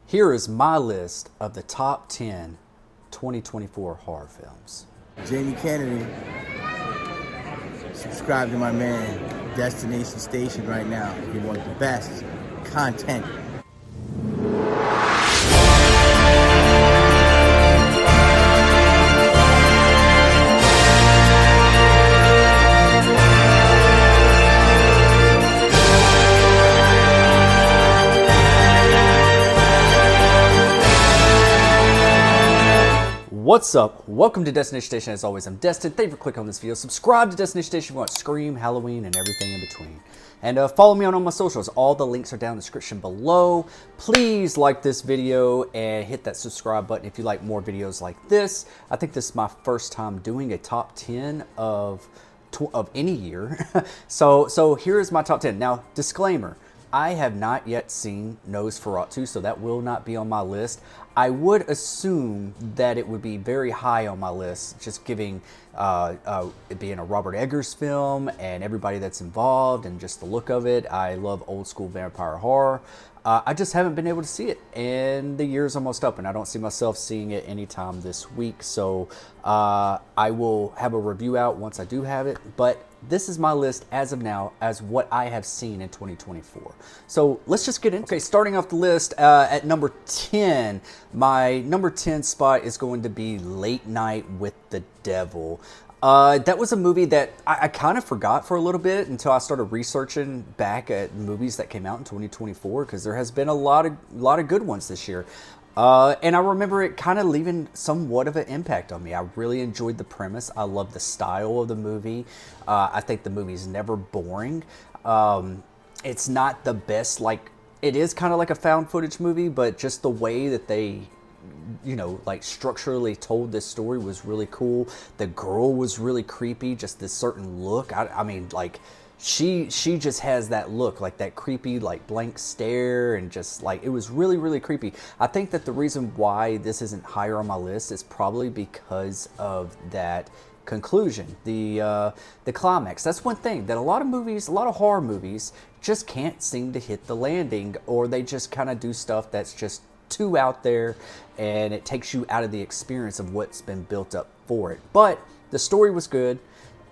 Here is my list of the top 10 2024 horror films. Jamie Kennedy, subscribe to my man, Destination Station right now if you want the best content. What's up? Welcome to Destination Station. As always, I'm Destin. Thank you for clicking on this video. Subscribe to Destination Station if you want Scream, Halloween, and everything in between. And follow me on all my socials. All the links are down in the description below. Please like this video and hit that subscribe button if you like more videos like this. I think this is my first time doing a top 10 of any year. so here's my top 10. Now, disclaimer. I have not yet seen Nosferatu, so that will not be on my list. I would assume that it would be very high on my list, just giving it being a Robert Eggers film and everybody that's involved and just the look of it. I love old school vampire horror. I just haven't been able to see it, and the year's almost up, and I don't see myself seeing it anytime this week. So I will have a review out once I do have it, but this is my list as of now as what I have seen in 2024. So let's just get into it. Okay, starting off the list at number 10, my number 10 spot is going to be Late Night with the Devil. That was a movie that I kind of forgot for a little bit until I started researching back at movies that came out in 2024, because there has been a lot of good ones this year. And I remember it kind of leaving somewhat of an impact on me. I really enjoyed the premise. I love the style of the movie. I think the movie is never boring. It's not the best, like, it is kind of like a found footage movie, but just the way that they, like structurally told this story was really cool. The girl was really creepy, just this certain look. I mean, like, she just has that look, like that creepy, like blank stare, and just like, it was really, really creepy. I think that the reason why this isn't higher on my list is probably because of that conclusion, the climax. That's one thing that a lot of horror movies just can't seem to hit the landing, or they just kind of do stuff that's just too out there, and it takes you out of the experience of what's been built up for it. But the story was good,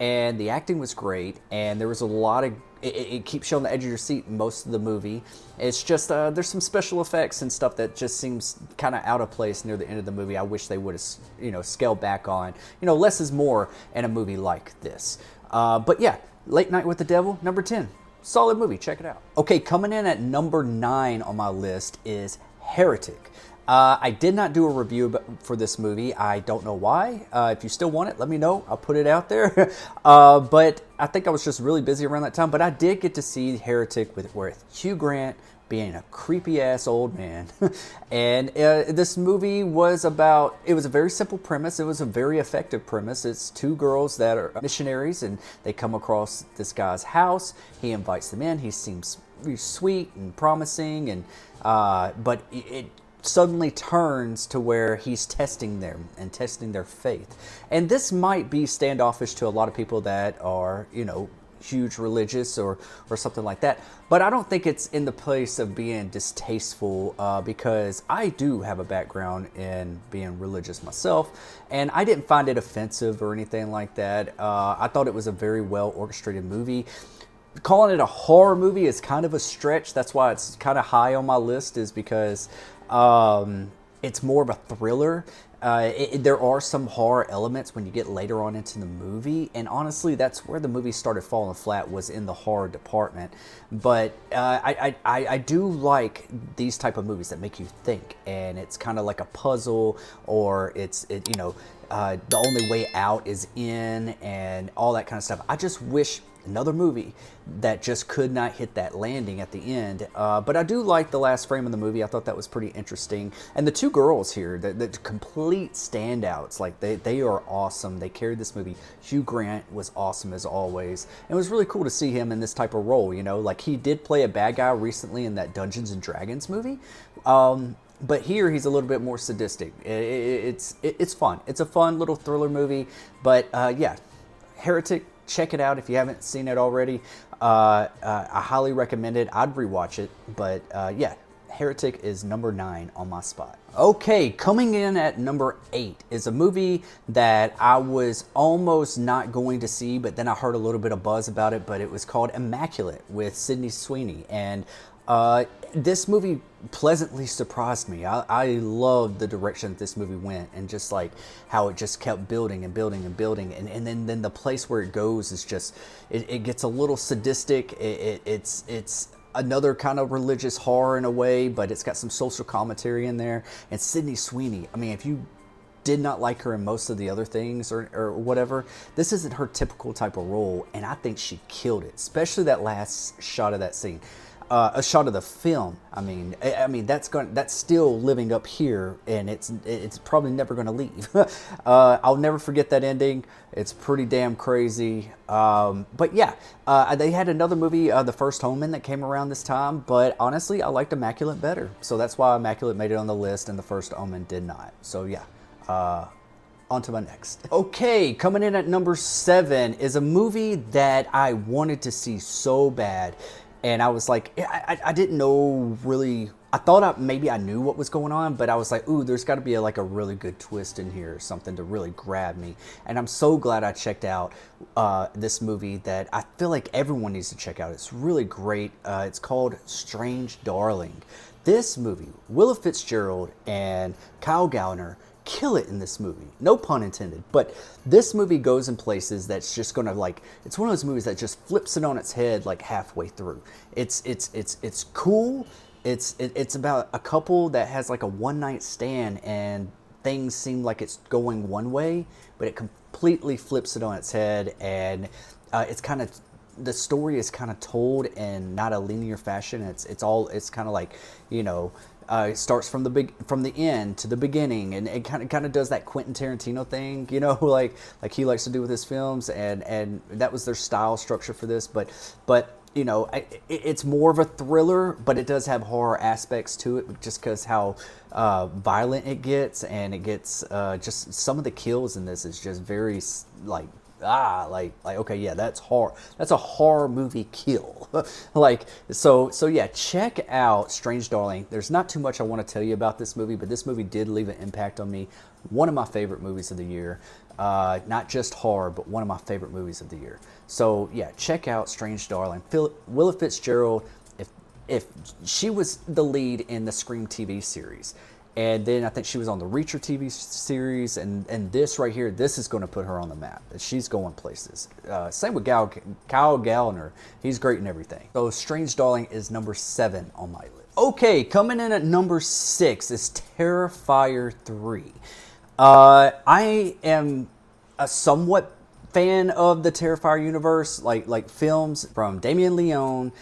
and the acting was great, and there was a lot of it keeps you on the edge of your seat most of the movie. It's just there's some special effects and stuff that just seems kind of out of place near the end of the movie. I wish they would have scaled back on. Less is more in a movie like this. But yeah, Late Night with the Devil, number 10. Solid movie, check it out. Okay, coming in at number 9 on my list is Heretic. I did not do a review for this movie. I don't know why. If you still want it, let me know. I'll put it out there. But I think I was just really busy around that time. But I did get to see Heretic with Hugh Grant being a creepy ass old man. And this movie was it was a very simple premise. It was a very effective premise. It's two girls that are missionaries, and they come across this guy's house. He invites them in. He seems really sweet and promising, and but it suddenly turns to where he's testing them and testing their faith. And this might be standoffish to a lot of people that are, huge religious or something like that. But I don't think it's in the place of being distasteful, because I do have a background in being religious myself, and I didn't find it offensive or anything like that. I thought it was a very well orchestrated movie. Calling it a horror movie is kind of a stretch. That's why it's kind of high on my list, is because it's more of a thriller. There are some horror elements when you get later on into the movie, and honestly, that's where the movie started falling flat, was in the horror department. But I do like these type of movies that make you think, and it's kind of like a puzzle, or the only way out is in, and all that kind of stuff. I just wish another movie that just could not hit that landing at the end. But I do like the last frame of the movie. I thought that was pretty interesting. And the two girls here, the complete standouts, like they are awesome. They carried this movie. Hugh Grant was awesome as always. And it was really cool to see him in this type of role, like he did play a bad guy recently in that Dungeons and Dragons movie. But here he's a little bit more sadistic. It's fun. It's a fun little thriller movie. But yeah, Heretic, check it out if you haven't seen it already. I highly recommend it. I'd rewatch it. But yeah, Heretic is number 9 on my spot. Okay, coming in at number 8 is a movie that I was almost not going to see, but then I heard a little bit of buzz about it, but it was called Immaculate with Sydney Sweeney. And this movie pleasantly surprised me. I loved the direction this movie went, and just like how it just kept building and building and building, and then the place where it goes is just it gets a little sadistic. It's another kind of religious horror in a way, but it's got some social commentary in there. And Sydney Sweeney, I mean, if you did not like her in most of the other things or whatever, this isn't her typical type of role, and I think she killed it, especially that last shot of that scene. A shot of the film. I mean, that's still living up here, and it's probably never going to leave. I'll never forget that ending. It's pretty damn crazy. But yeah, they had another movie, The First Omen, that came around this time. But honestly, I liked Immaculate better, so that's why Immaculate made it on the list, and The First Omen did not. So yeah. On to my next. Okay, coming in at number 7 is a movie that I wanted to see so bad. And I was like, I didn't know really. I thought maybe I knew what was going on, but I was like, ooh, there's got to be a really good twist in here, or something to really grab me. And I'm so glad I checked out this movie that I feel like everyone needs to check out. It's really great. It's called Strange Darling. This movie, Willa Fitzgerald and Kyle Gallner kill it in this movie. No pun intended. But this movie goes in places that's just gonna it's one of those movies that just flips it on its head like halfway through. It's cool. It's about a couple that has like a one night stand, and things seem like it's going one way, but it completely flips it on its head, and the story is kind of told in not a linear fashion. It's kind of like, it starts from the end to the beginning, and it kind of does that Quentin Tarantino thing, like he likes to do with his films, and that was their style structure for this. But it's more of a thriller, but it does have horror aspects to it, just because how violent it gets, and it gets just some of the kills in this is just very okay, yeah, that's horror. That's a horror movie kill. So yeah, check out Strange Darling. There's not too much I want to tell you about this movie, but this movie did leave an impact on me. One of my favorite movies of the year. Not just horror, but one of my favorite movies of the year. So yeah, check out Strange Darling. Willa Fitzgerald, if she was the lead in the Scream TV series, and then I think she was on the Reacher TV series, and this right here, this is going to put her on the map. She's going places. Same with Kyle Gallner. He's great in everything. So Strange Darling is number 7 on my list. Okay, coming in at number 6 is Terrifier 3. I am a somewhat fan of the Terrifier universe, like films from Damien Leone.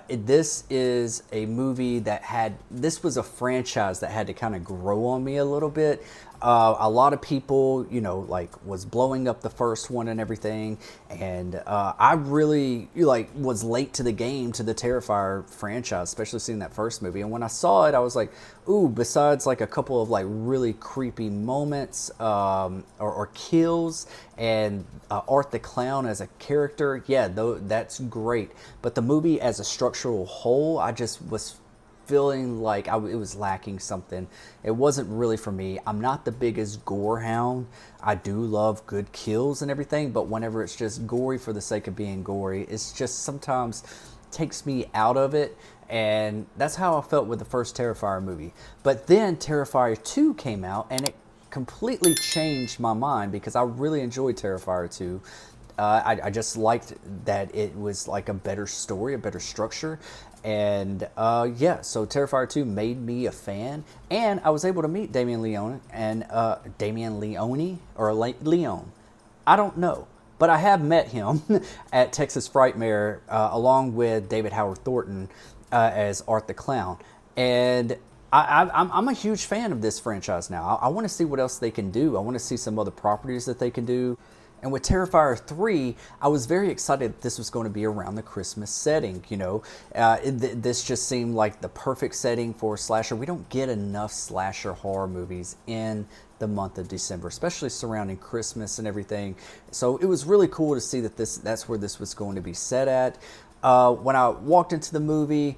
This is a movie this was a franchise that had to kind of grow on me a little bit. A lot of people, was blowing up the first one and everything, and I really was late to the game to the Terrifier franchise, especially seeing that first movie. And when I saw it, I was like, ooh, besides a couple of really creepy moments or kills, and Art the Clown as a character, yeah, that's great. But the movie as a structural whole, I just was feeling like it was lacking something. It wasn't really for me. I'm not the biggest gore hound. I do love good kills and everything, but whenever it's just gory for the sake of being gory, it's just sometimes takes me out of it. And that's how I felt with the first Terrifier movie. But then Terrifier 2 came out, and it completely changed my mind, because I really enjoyed Terrifier 2. I just liked that it was like a better story, a better structure. And yeah, so Terrifier 2 made me a fan, and I was able to meet Damien Leone and Leone. I don't know, but I have met him at Texas Frightmare along with David Howard Thornton as Art the Clown, and I'm a huge fan of this franchise now. I want to see what else they can do. I want to see some other properties that they can do. And with Terrifier 3, I was very excited that this was going to be around the Christmas setting, This just seemed like the perfect setting for a slasher. We don't get enough slasher horror movies in the month of December, especially surrounding Christmas and everything. So it was really cool to see that that's where this was going to be set at. When I walked into the movie,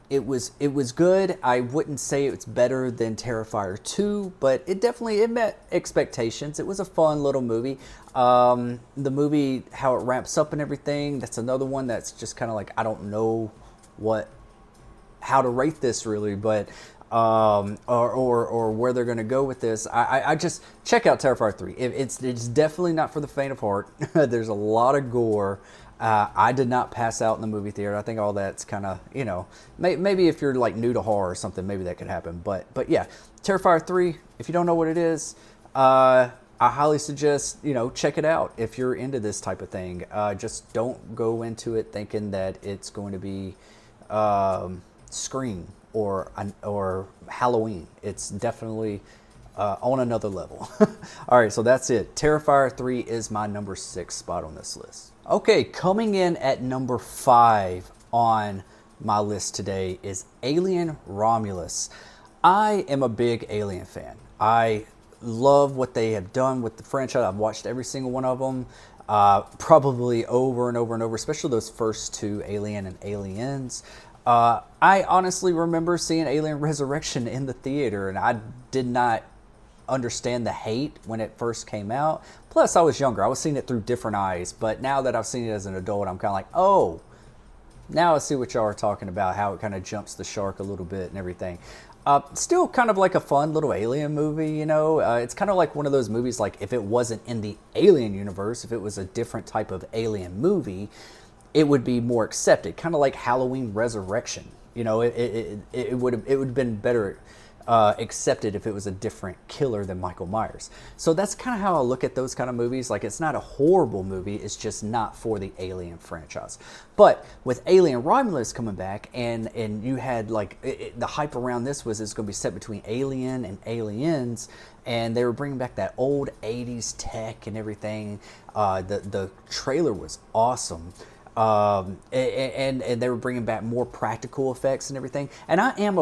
it was good. I wouldn't say it's better than Terrifier 2, but it met expectations. It was a fun little movie. The movie, how it wraps up and everything, that's another one that's just kind of like, I don't know how to rate this really, but or where they're going to go with this. I just check out Terrifier 3. It's definitely not for the faint of heart. There's a lot of gore. I did not pass out in the movie theater. I think all that's kind of, maybe if you're like new to horror or something, maybe that could happen. But yeah, Terrifier 3, if you don't know what it is, I highly suggest, check it out if you're into this type of thing. Just don't go into it thinking that it's going to be Scream or Halloween. It's definitely on another level. All right, so that's it. Terrifier 3 is my number 6 spot on this list. Okay, coming in at number 5 on my list today is Alien Romulus. I am a big Alien fan. I love what they have done with the franchise. I've watched every single one of them, probably over and over and over, especially those first two, Alien and Aliens. I honestly remember seeing Alien Resurrection in the theater, and I did not understand the hate when it first came out. Plus, I was younger. I was seeing it through different eyes. But now that I've seen it as an adult, I'm kind of like, oh, now I see what y'all are talking about, how it kind of jumps the shark a little bit and everything. Still kind of like a fun little Alien movie, It's kind of like one of those movies, like if it wasn't in the Alien universe, if it was a different type of Alien movie, it would be more accepted. Kind of like Halloween Resurrection. It would have been better accepted if it was a different killer than Michael Myers. So that's kind of how I look at those kind of movies. Like, it's not a horrible movie, it's just not for the Alien franchise. But with Alien Romulus coming back, and you had like the hype around this was it's going to be set between Alien and Aliens, and they were bringing back that old 80s tech and everything. The trailer was awesome. And they were bringing back more practical effects and everything. And I am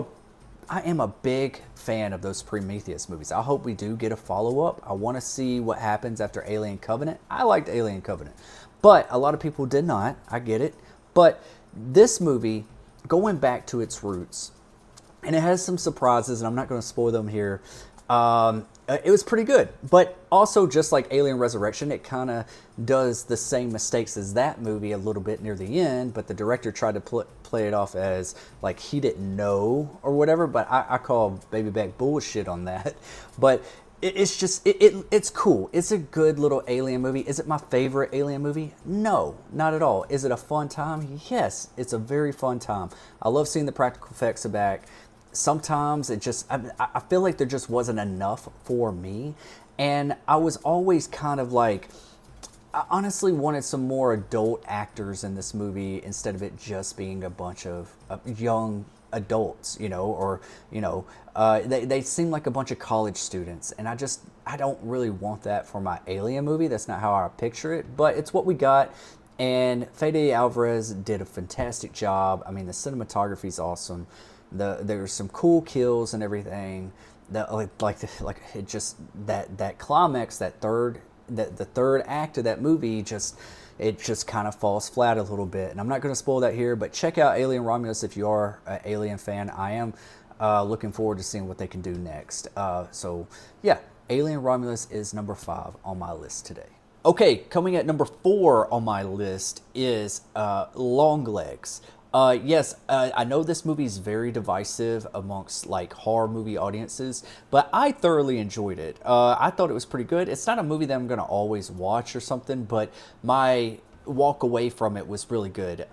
a big fan of those Prometheus movies. I hope we do get a follow-up. I want to see what happens after Alien Covenant. I liked Alien Covenant, but a lot of people did not. I get it. But this movie, going back to its roots, and it has some surprises, and I'm not going to spoil them here. It was pretty good, but also just like Alien Resurrection, it kind of does the same mistakes as that movie a little bit near the end, but the director tried to play it off as like he didn't know or whatever, but I call baby back bullshit on that. But it's just, it's cool. It's a good little Alien movie. Is it my favorite Alien movie? No, not at all. Is it a fun time? Yes, it's a very fun time. I love seeing the practical effects back. Sometimes I feel like there just wasn't enough for me. And I was always kind of like, I honestly wanted some more adult actors in this movie instead of it just being a bunch of young adults, they seem like a bunch of college students. And I don't really want that for my Alien movie. That's not how I picture it, but it's what we got. And Fede Alvarez did a fantastic job. I mean, the cinematography is awesome. There's some cool kills and everything. That it just that climax, the third act of that movie, it just kind of falls flat a little bit. And I'm not going to spoil that here, but check out Alien Romulus if you are an Alien fan. I am looking forward to seeing what they can do next. So yeah, Alien Romulus is number 5 on my list today. Okay, coming at number 4 on my list is Longlegs. Yes, I know this movie is very divisive amongst like horror movie audiences, but I thoroughly enjoyed it. I thought it was pretty good. It's not a movie that I'm going to always watch or something, but my walk away from it was really good.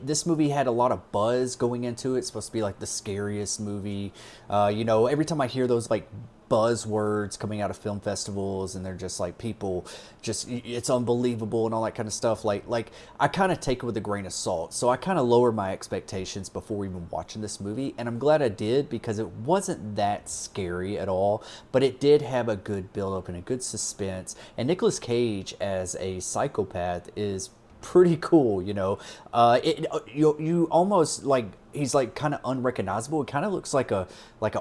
This movie had a lot of buzz going into it. It's supposed to be like the scariest movie. Every time I hear those like buzzwords coming out of film festivals, and they're just like people just, it's unbelievable and all that kind of stuff, like I kind of take it with a grain of salt. So I kind of lowered my expectations before even watching this movie, and I'm glad I did, because it wasn't that scary at all, but it did have a good build up and a good suspense. And Nicolas Cage as a psychopath is pretty cool. You almost like he's like kind of unrecognizable. It kind of looks like an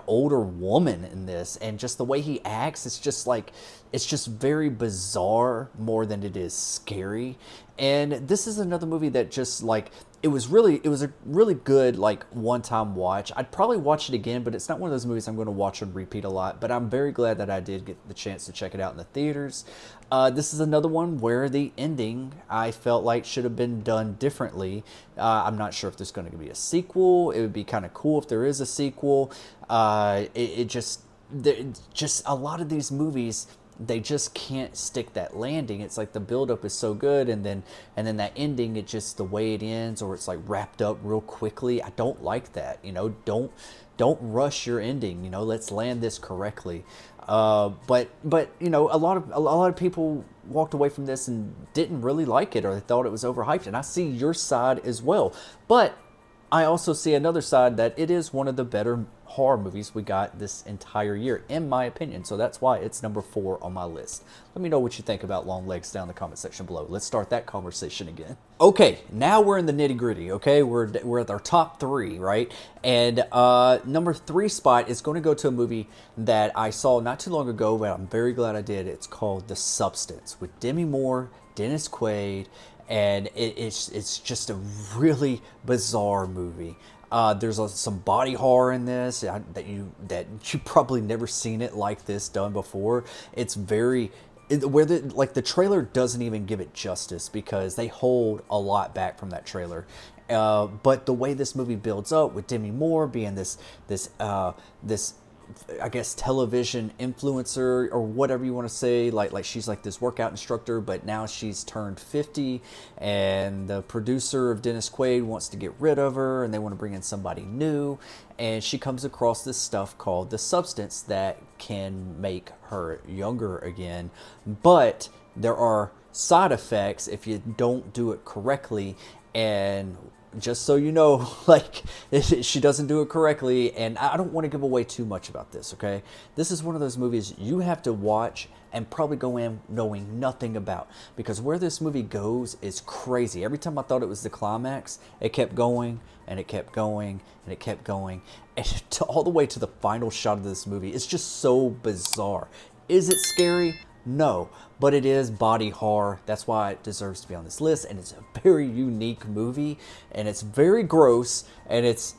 older woman in this, and just the way he acts, it's just very bizarre more than it is scary. And this is another movie that just like it was a really good like one-time watch. I'd probably watch it again, but it's not one of those movies I'm going to watch and repeat a lot. But I'm very glad that I did get the chance to check it out in the theaters. This is another one where the ending I felt like should have been done differently. I'm not sure if there's going to be a sequel. It would be kind of cool if there is a sequel. Just a lot of these movies, they just can't stick that landing. It's like the buildup is so good, and then that ending, it just the way it ends, or it's like wrapped up real quickly. I don't like that. Don't rush your ending. Let's land this correctly. But a lot of people walked away from this and didn't really like it, or they thought it was overhyped. And I see your side as well, but I also see another side that it is one of the better horror movies we got this entire year, in my opinion. So that's why it's number 4 on my list. Let me know what you think about Long Legs down in the comment section below. Let's start that conversation again. Okay, now we're in the nitty gritty. Okay, we're at our top 3, right? And number 3 spot is going to go to a movie that I saw not too long ago, but I'm very glad I did. It's called The Substance with Demi Moore, Dennis Quaid, and it's just a really bizarre movie. There's some body horror in this that you probably never seen it like this done before. It's very where the trailer doesn't even give it justice, because they hold a lot back from that trailer. But the way this movie builds up with Demi Moore being this I guess television influencer or whatever you want to say, like she's like this workout instructor, but now she's turned 50, and the producer of Dennis Quaid wants to get rid of her, and they want to bring in somebody new, and she comes across this stuff called the substance that can make her younger again, but there are side effects if you don't do it correctly. And just so you know, like, she doesn't do it correctly, and I don't want to give away too much about this, okay? This is one of those movies you have to watch and probably go in knowing nothing about, because where this movie goes is crazy. Every time I thought it was the climax, it kept going, and it kept going, and it kept going, and all the way to the final shot of this movie. It's just so bizarre. Is it scary? No, but it is body horror. That's why it deserves to be on this list, and it's a very unique movie, and it's very gross, and it's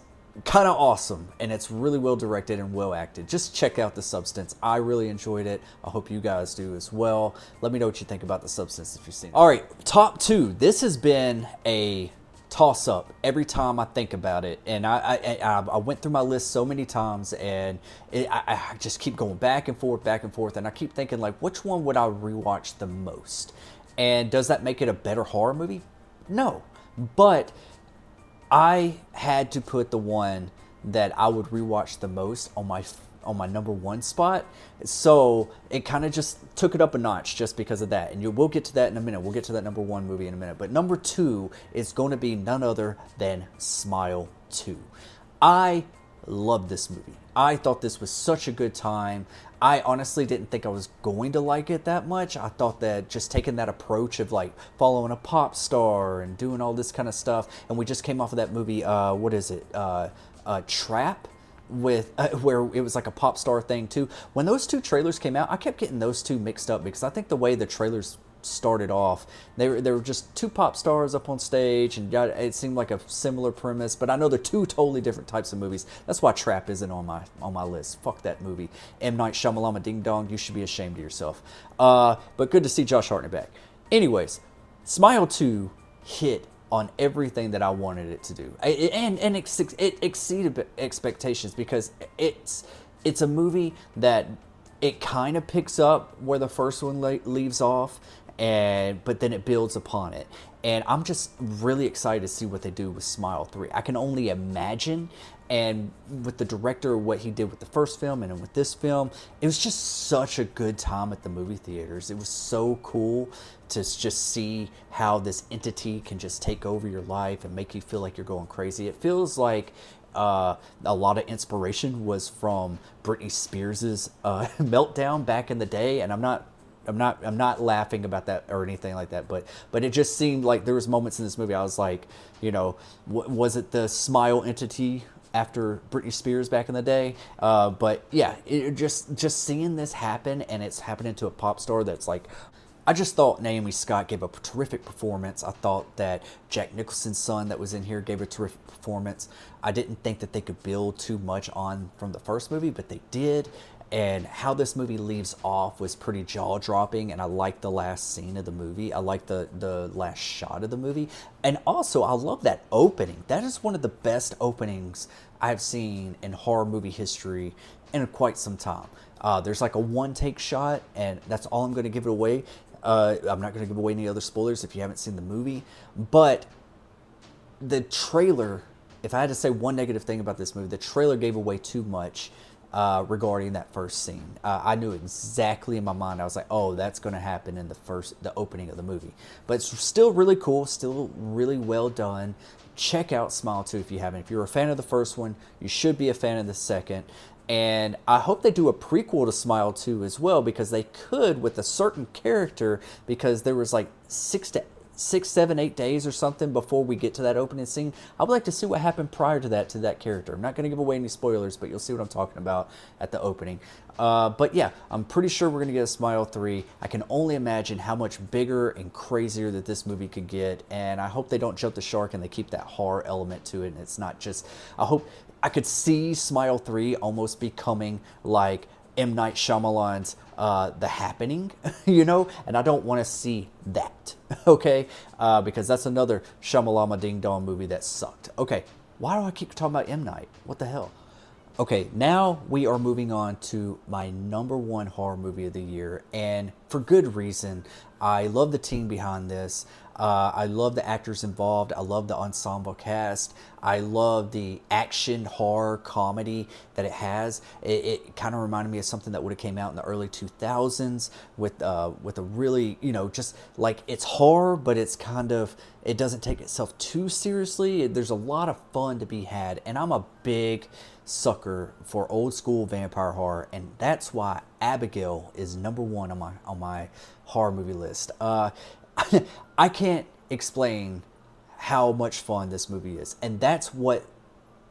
kind of awesome, and it's really well directed and well acted. Just check out The Substance. I really enjoyed it. I hope you guys do as well. Let me know what you think about The Substance if you've seen it. All right, top 2. This has been a toss up every time I think about it, and I went through my list so many times, and I just keep going back and forth, and I keep thinking, like, which one would I rewatch the most? And does that make it a better horror movie? No, but I had to put the one that I would rewatch the most on my number 1 spot. So it kind of just took it up a notch just because of that. And we'll get to that in a minute. We'll get to that number 1 movie in a minute. But number 2 is going to be none other than Smile 2. I love this movie. I thought this was such a good time. I honestly didn't think I was going to like it that much. I thought that just taking that approach of like following a pop star and doing all this kind of stuff. And we just came off of that movie, what is it? Trap, with where it was like a pop star thing too. When those 2 trailers came out, I kept getting those 2 mixed up, because I think the way the trailers started off, they were just 2 pop stars up on stage, and it seemed like a similar premise, but I know they're 2 totally different types of movies. That's why Trap isn't on my list. Fuck that movie. M. Night Shyamalan Ding Dong, you should be ashamed of yourself. But good to see Josh Hartnett back. Anyways, Smile 2 hit on everything that I wanted it to do, and it exceeded expectations, because it's a movie that it kind of picks up where the first one leaves off, but then it builds upon it. And I'm just really excited to see what they do with Smile 3. I can only imagine. And with the director, what he did with the first film and with this film, it was just such a good time at the movie theaters. It was so cool to just see how this entity can just take over your life and make you feel like you're going crazy. It feels like a lot of inspiration was from Britney Spears's meltdown back in the day. And I'm not I'm not laughing about that or anything like that, but it just seemed like there was moments in this movie I was like, was it the Smile entity after Britney Spears back in the day? But yeah, it just seeing this happen, and it's happening to a pop star that's like, I just thought Naomi Scott gave a terrific performance. I thought that Jack Nicholson's son that was in here gave a terrific performance. I didn't think that they could build too much on from the first movie, but they did. And how this movie leaves off was pretty jaw-dropping, and I like the last scene of the movie. I like the last shot of the movie. And also, I love that opening. That is one of the best openings I've seen in horror movie history in quite some time. There's like a one-take shot, and that's all I'm going to give it away. I'm not going to give away any other spoilers if you haven't seen the movie. But the trailer, if I had to say one negative thing about this movie, the trailer gave away too much regarding that first scene. I knew exactly in my mind. I was like, oh, that's going to happen in the opening of the movie. But it's still really cool, still really well done. Check out Smile 2 if you haven't. If you're a fan of the first one, you should be a fan of the second. And I hope they do a prequel to Smile 2 as well, because they could with a certain character, because there was like 6, 7, 8 days or something before we get to that opening scene. I would like to see what happened prior to that character. I'm not going to give away any spoilers, but you'll see what I'm talking about at the opening. But yeah, I'm pretty sure we're going to get a Smile 3. I can only imagine how much bigger and crazier that this movie could get, and I hope they don't jump the shark and they keep that horror element to it, and it's not just... I could see Smile 3 almost becoming like M. Night Shyamalan's The Happening, and I don't want to see that, okay? Because that's another Shyamalama Ding Dong movie that sucked. Okay, why do I keep talking about M. Night? What the hell? Okay, now we are moving on to my #1 horror movie of the year, and for good reason. I love the team behind this. I love the actors involved. I love the ensemble cast. I love the action horror comedy that it has. It kind of reminded me of something that would have came out in the early 2000s with a really, just like, it's horror, but it's kind of, it doesn't take itself too seriously. There's a lot of fun to be had, and I'm a big sucker for old school vampire horror, and that's why Abigail is #1 on my horror movie list. I can't explain how much fun this movie is, and that's what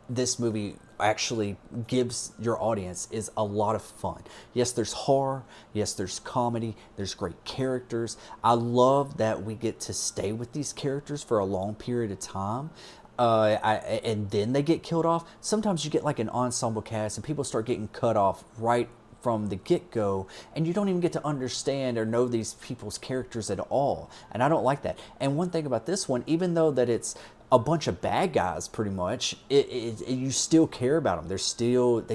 this movie actually gives your audience, is a lot of fun. Yes, there's horror. Yes, there's comedy. There's great characters. I love that we get to stay with these characters for a long period of time. And then they get killed off. Sometimes you get like an ensemble cast and people start getting cut off right from the get-go, and you don't even get to understand or know these people's characters at all. And I don't like that. And one thing about this one, even though that it's a bunch of bad guys, pretty much, you still care about them. They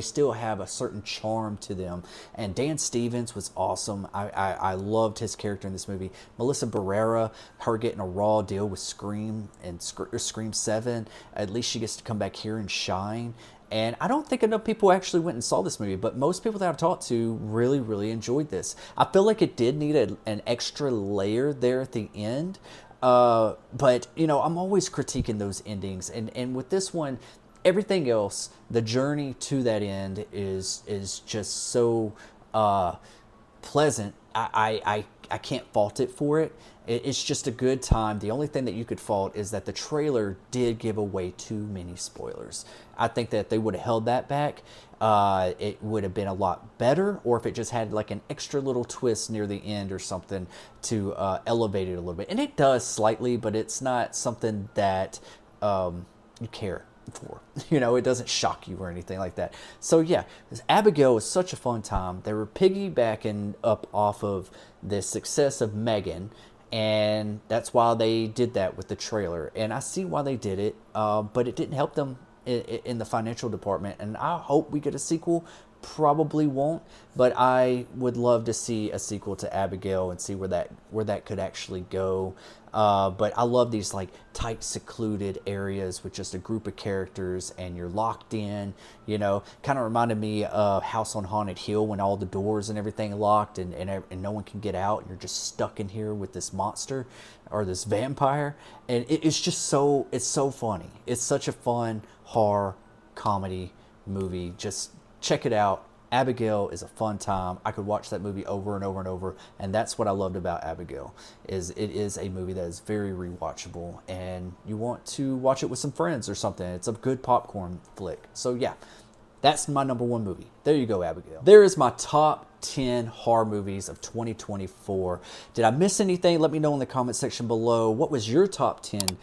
still have a certain charm to them. And Dan Stevens was awesome. I loved his character in this movie. Melissa Barrera, her getting a raw deal with Scream and Scream 7. At least she gets to come back here and shine. And I don't think enough people actually went and saw this movie, but most people that I've talked to really, really enjoyed this. I feel like it did need an extra layer there at the end. But, I'm always critiquing those endings. And with this one, everything else, the journey to that end is just so pleasant. I can't fault it for it. It's just a good time. The only thing that you could fault is that the trailer did give away too many spoilers. I think that if they would have held that back, it would have been a lot better, or if it just had like an extra little twist near the end or something to elevate it a little bit. And it does slightly, but it's not something that you care for. It doesn't shock you or anything like that. So yeah, Abigail was such a fun time. They were piggybacking up off of the success of Megan, and that's why they did that with the trailer. And I see why they did it, but it didn't help them in the financial department. And I hope we get a sequel. Probably won't, but I would love to see a sequel to Abigail and see where that could actually go. But I love these like tight, secluded areas with just a group of characters, and you're locked in. Kind of reminded me of House on Haunted Hill, when all the doors and everything are locked and no one can get out, and you're just stuck in here with this monster or this vampire. And it's so funny. It's such a fun horror comedy movie. Just check it out. Abigail is a fun time. I could watch that movie over and over and over, and that's what I loved about Abigail. Is it is a movie that is very rewatchable, and you want to watch it with some friends or something. It's a good popcorn flick. So yeah, that's my number one movie. There you go, Abigail. There is my top 10 horror movies of 2024. Did I miss anything? Let me know in the comment section below. What was your top 10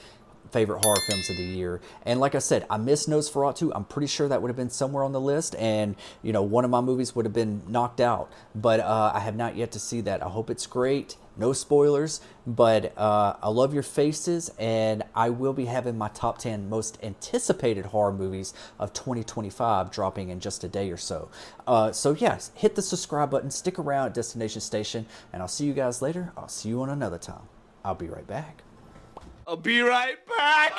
favorite horror films of the year? And like I said, I missed Nosferatu. I'm pretty sure that would have been somewhere on the list, and you know, one of my movies would have been knocked out, but I have not yet to see that. I hope it's great. No spoilers, but I love your faces, and I will be having my top 10 most anticipated horror movies of 2025 dropping in just a day or so. So yes, hit the subscribe button, stick around at Destination Station, and I'll see you guys later. I'll see you on another time. I'll be right back. I'll be right back.